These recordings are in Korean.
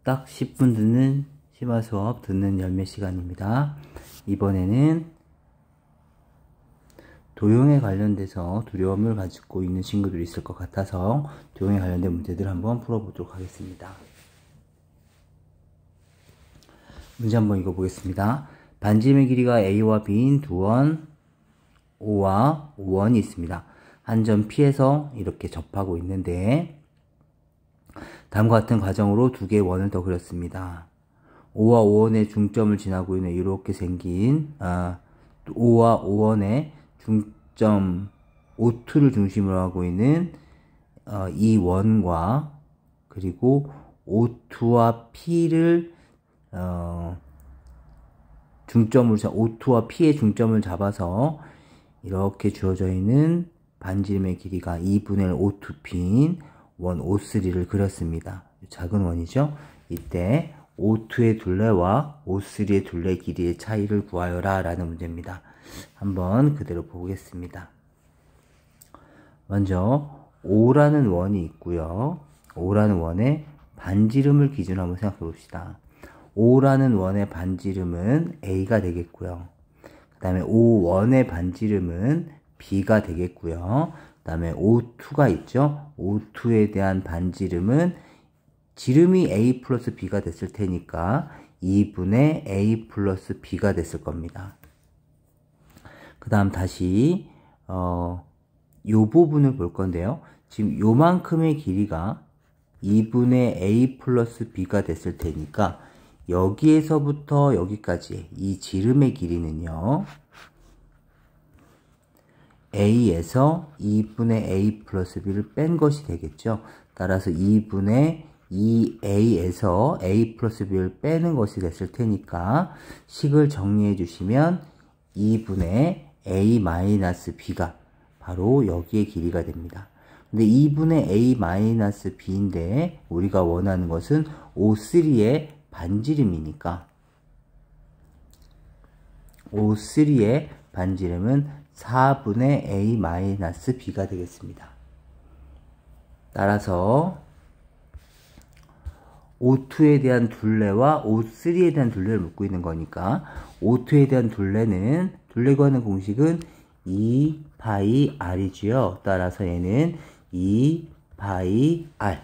딱 10분 듣는 심화 수업 듣는 열매 시간입니다. 이번에는 도형에 관련돼서 두려움을 가지고 있는 친구들이 있을 것 같아서 도형에 관련된 문제들 한번 풀어보도록 하겠습니다. 문제 한번 읽어보겠습니다. 반지름의 길이가 A와 B인 두 원, O와 O원이 있습니다. 한 점 P에서 이렇게 접하고 있는데 다음과 같은 과정으로 두 개의 원을 더 그렸습니다. O와 O원의 중점을 지나고 있는 이렇게 생긴 O와 O원의 중점 O2를 중심으로 하고 있는 이 원과 그리고 O2와 P를 중점으로 O2와 P의 중점을 잡아서 이렇게 주어져 있는 반지름의 길이가 2분의 1 O2P인 원 O3를 그렸습니다. 작은 원이죠. 이때 O2의 둘레와 O3의 둘레 길이의 차이를 구하여라 라는 문제입니다. 한번 그대로 보겠습니다. 먼저 O라는 원이 있고요. O라는 원의 반지름을 기준으로 한번 생각해 봅시다. O라는 원의 반지름은 A가 되겠고요. 그 다음에 O1의 반지름은 B가 되겠고요. 그 다음에 O2가 있죠. O2에 대한 반지름은 지름이 A 플러스 B가 됐을 테니까 2분의 A 플러스 B가 됐을 겁니다. 그 다음 다시 요 부분을 볼 건데요. 지금 요만큼의 길이가 2분의 A 플러스 B가 됐을 테니까 여기에서부터 여기까지 이 지름의 길이는요. A에서 2분의 A 플러스 B를 뺀 것이 되겠죠. 따라서 2분의 2A에서 A 플러스 B를 빼는 것이 됐을 테니까 식을 정리해 주시면 2분의 A 마이너스 B가 바로 여기의 길이가 됩니다. 근데 2분의 A 마이너스 B인데 우리가 원하는 것은 O3의 반지름이니까 O3의 반지름은 4분의 A 마이너스 B가 되겠습니다. 따라서 O2에 대한 둘레와 O3에 대한 둘레를 묻고 있는 거니까 O2에 대한 둘레는 둘레 구하는 공식은 2파이 R이지요. 따라서 얘는 2파이 R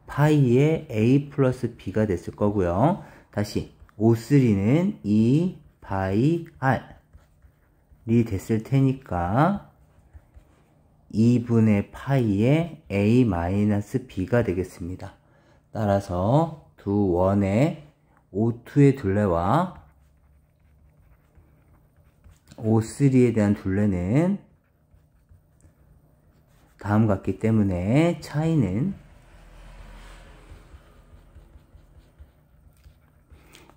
파이의 A 플러스 B가 됐을 거고요. 다시 O3는 2파이 R이 됐을 테니까 2분의 파이의 A 마이너스 B가 되겠습니다. 따라서 두 원의 O2의 둘레와 O3에 대한 둘레는 다음과 같기 때문에 차이는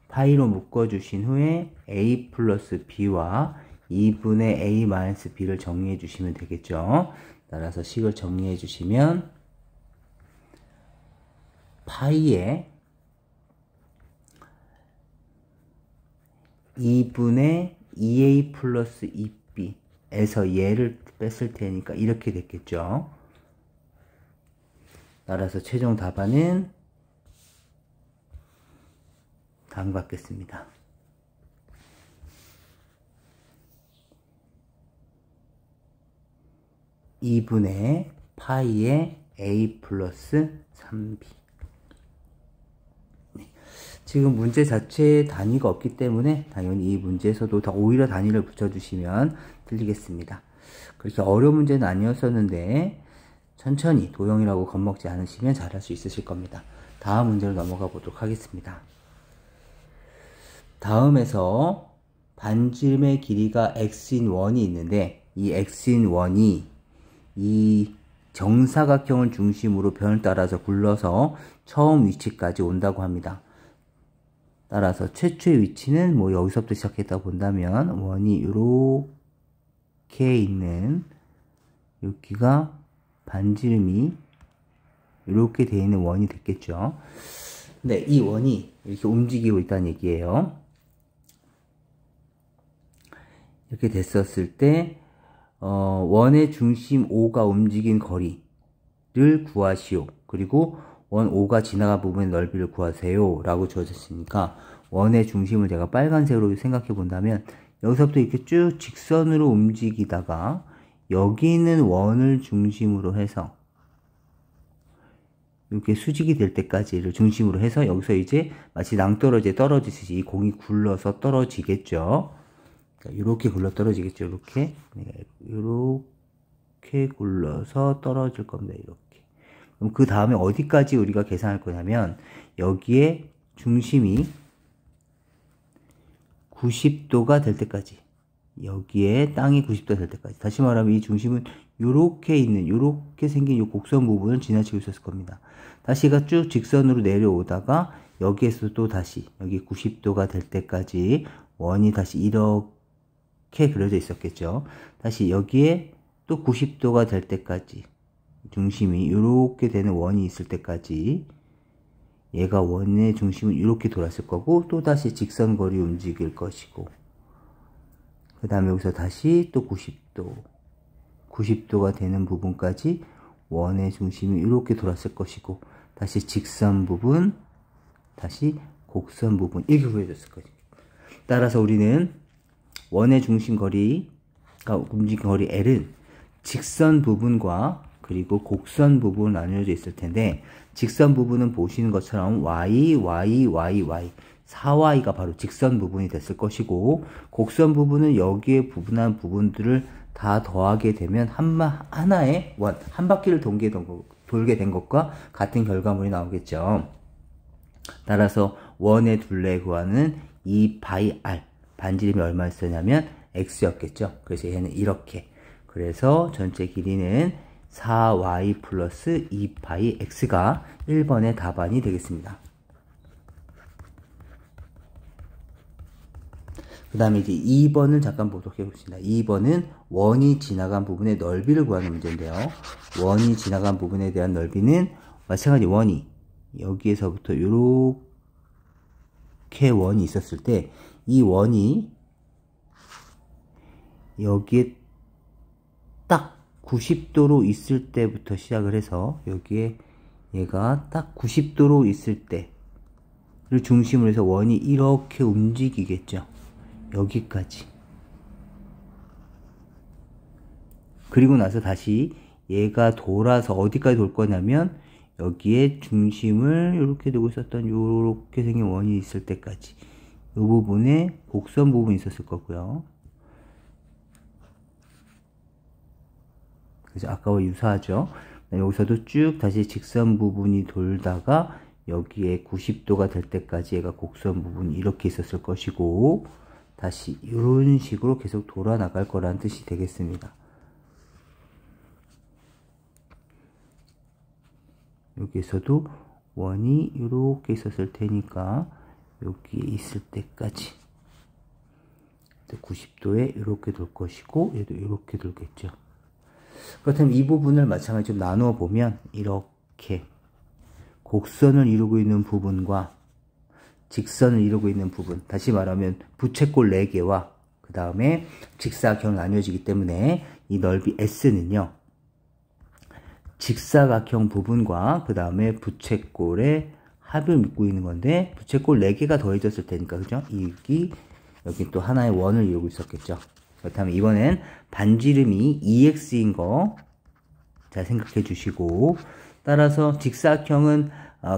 파이로 묶어주신 후에 A 플러스 B와 2분의 A 마이너스 B를 정리해 주시면 되겠죠. 따라서 식을 정리해 주시면 파이에 2분의 2A 플러스 2B에서 얘를 뺐을 테니까 이렇게 됐겠죠. 따라서 최종 답안은 다음과 같겠습니다. 2분의 파이의 A 플러스 3B. 네. 지금 문제 자체에 단위가 없기 때문에 당연히 이 문제에서도 오히려 단위를 붙여주시면 틀리겠습니다. 그렇게 어려운 문제는 아니었었는데 천천히 도형이라고 겁먹지 않으시면 잘할 수 있으실 겁니다. 다음 문제로 넘어가 보도록 하겠습니다. 다음에서 반지름의 길이가 x인 원이 있는데 이 x인 원이 이 정사각형을 중심으로 변을 따라서 굴러서 처음 위치까지 온다고 합니다. 따라서 최초의 위치는 뭐 여기서부터 시작했다 본다면 원이 이렇게 있는 여기가 반지름이 이렇게 되어 있는 원이 됐겠죠. 근데 이 원이 이렇게 움직이고 있다는 얘기예요. 이렇게 됐었을 때 원의 중심 O가 움직인 거리 넓이를 구하시오. 그리고 원 O가 지나간 부분의 넓이를 구하세요. 라고 주어졌으니까 원의 중심을 제가 빨간색으로 생각해 본다면 여기서부터 이렇게 쭉 직선으로 움직이다가 여기 있는 원을 중심으로 해서 이렇게 수직이 될 때까지를 중심으로 해서 여기서 이제 마치 낭떠러지에 떨어지듯이 이 공이 굴러서 떨어지겠죠. 이렇게 굴러 떨어지겠죠. 이렇게 이렇게 굴러서 떨어질 겁니다. 이렇게. 그럼 그 다음에 어디까지 우리가 계산할 거냐면 여기에 중심이 90도가 될 때까지, 여기에 땅이 90도가 될 때까지. 다시 말하면 이 중심은 요렇게 생긴 이 곡선 부분을 지나치고 있었을 겁니다. 다시가 쭉 직선으로 내려오다가 여기에서 또 다시 여기 90도가 될 때까지 원이 다시 이렇게 그려져 있었겠죠. 다시 여기에 또 90도가 될 때까지 중심이 이렇게 되는 원이 있을 때까지 얘가 원의 중심은 이렇게 돌았을 거고 또 다시 직선거리 움직일 것이고 그 다음에 여기서 다시 또 90도가 되는 부분까지 원의 중심이 이렇게 돌았을 것이고 다시 직선 부분, 다시 곡선 부분 이렇게 그려졌을 거죠. 따라서 우리는 원의 중심 거리가 움직인 거리 L은 직선 부분과 그리고 곡선 부분 나뉘어져 있을 텐데 직선 부분은 보시는 것처럼 Y, 4Y가 바로 직선 부분이 됐을 것이고 곡선 부분은 여기에 부분한 부분들을 다 더하게 되면 하나의 원, 한 바퀴를 돌게 된 것과 같은 결과물이 나오겠죠. 따라서 원의 둘레 구하는 2πr 반지름이 얼마였었냐면 x였겠죠. 그래서 얘는 이렇게, 그래서 전체 길이는 4y 플러스 2πx가 1번의 답안이 되겠습니다. 그 다음에 이제 2번을 잠깐 보도록 해봅시다. 2번은 원이 지나간 부분의 넓이를 구하는 문제인데요. 원이 지나간 부분에 대한 넓이는 마찬가지 원이 여기에서부터 이렇게 원이 있었을 때 이 원이 여기에 딱 90도로 있을 때부터 시작을 해서 여기에 얘가 딱 90도로 있을 때를 중심으로 해서 원이 이렇게 움직이겠죠. 여기까지. 그리고 나서 다시 얘가 돌아서 어디까지 돌 거냐면 여기에 중심을 이렇게 두고 있었던 이렇게 생긴 원이 있을 때까지 이 부분에 곡선 부분이 있었을 거고요. 그래서 아까와 유사하죠. 여기서도 쭉 다시 직선 부분이 돌다가 여기에 90도가 될 때까지 얘가 곡선 부분이 이렇게 있었을 것이고 다시 이런 식으로 계속 돌아 나갈 거라는 뜻이 되겠습니다. 여기에서도 원이 이렇게 있었을 테니까 여기에 있을 때까지 90도에 이렇게 돌 것이고 얘도 이렇게 돌겠죠. 그렇다면 이 부분을 마찬가지로 나누어 보면 이렇게 곡선을 이루고 있는 부분과 직선을 이루고 있는 부분, 다시 말하면 부채꼴 4개와 그 다음에 직사각형으로 나뉘어지기 때문에 이 넓이 S는요 직사각형 부분과 그 다음에 부채꼴의 합을 묶고 있는 건데 부채꼴 4개가 더해졌을 테니까 그죠? 여기 또 하나의 원을 이루고 있었겠죠. 그렇다면 이번엔 반지름이 2x인 거 잘 생각해 주시고, 따라서 직사각형은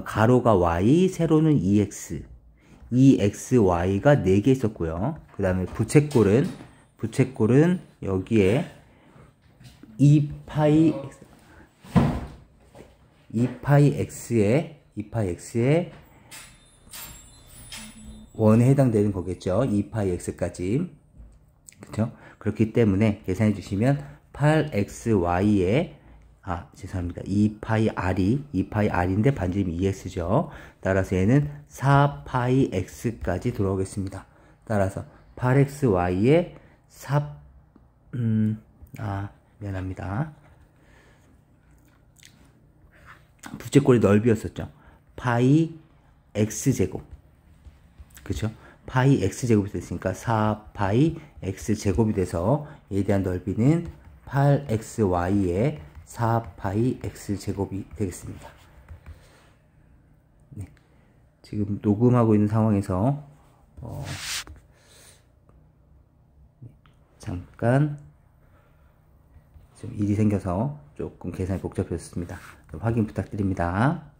가로가 y, 세로는 2x, 2xy가 4개 있었고요. 그 다음에 부채꼴은 여기에 2πx의 원에 해당되는 거겠죠. 2πx까지. 그렇죠? 그렇기 때문에 계산해 주시면 8xy에 죄송합니다. 2πr인데 반지름이 2x죠. 따라서 얘는 4πx까지 들어오겠습니다. 따라서 8xy에 미안합니다. 부채꼴의 넓이였었죠. 파이 x제곱. 그쵸? 파이 x제곱이 됐으니까 4파이 x제곱이 돼서 얘에 대한 넓이는 8xy에 4파이 x제곱이 되겠습니다. 네. 지금 녹음하고 있는 상황에서 잠깐 좀 일이 생겨서 조금 계산이 복잡해졌습니다. 확인 부탁드립니다.